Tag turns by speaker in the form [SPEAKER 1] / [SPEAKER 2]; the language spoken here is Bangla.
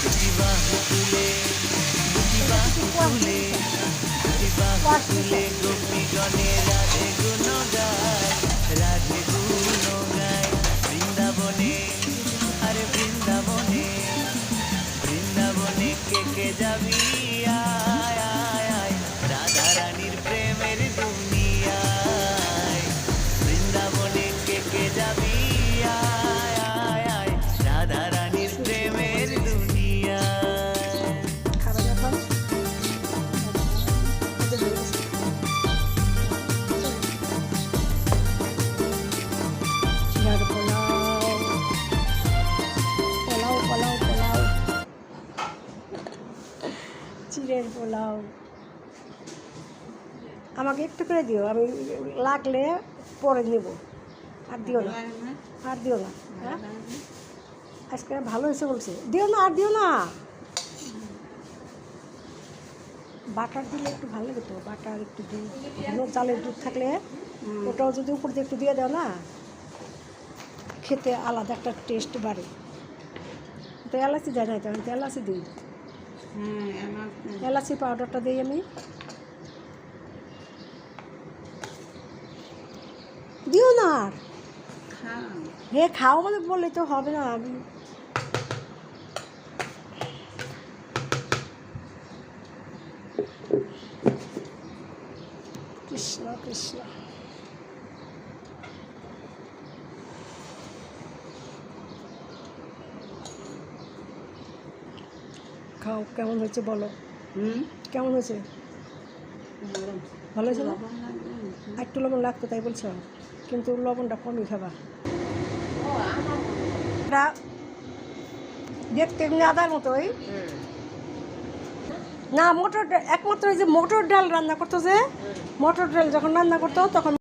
[SPEAKER 1] দুটি বাহু তুলে দুটি বাহু তুলে দুটি বাহু তুলে গোপীগণে রাধে গুণ গায় রাধে গুণ গায় বৃন্দাবনে আরে বৃন্দাবনে বৃন্দাবনে কে কে যাবি আয় আয় আয় রাধা রানীর প্রেমের দুনিয়ায় বৃন্দাবনে কে কে যাবি আয় আয় আয় রাধা রানীর প্রেমের দুনিয়ায়
[SPEAKER 2] খাবার এখন চিড়ার পোলাও পোলাও পোলাও পোলাও চিড়ের পোলাও আমাকে একটু করে দিও, আমি লাগলে পরে নেব। আর দিও না, আর দিও না। হ্যাঁ আজকে ভালো হয়েছে বলছে, দিও না, আর দিও না। বাটার দিলে একটু ভালো লাগে তো, বাটার একটু দুধ, চালের দুধ থাকলে ওটাও যদি উপর দিয়ে একটু দিয়ে দাও না, খেতে আলাদা একটা টেস্ট বাড়ে। তো এলাচি দেয় না, তো এলাচি দিই, এলাচি পাউডারটা দিই আমি। দিও না, আর হে খাও মানে বললে তো হবে না। আমি কৃষ্ণ কৃষ্ণ। খাও, কেমন হয়েছে বলো? কেমন হয়েছে? ভালো হয়েছে না? একটু লবণ লাগতো তাই বলছো, কিন্তু লবণটা কমই খাবা। দেখতে এমনি আদার মতোই না। মটর একমাত্র ওই যে মটর ডাল রান্না করতো, যে মটর ডাল যখন রান্না করতো তখন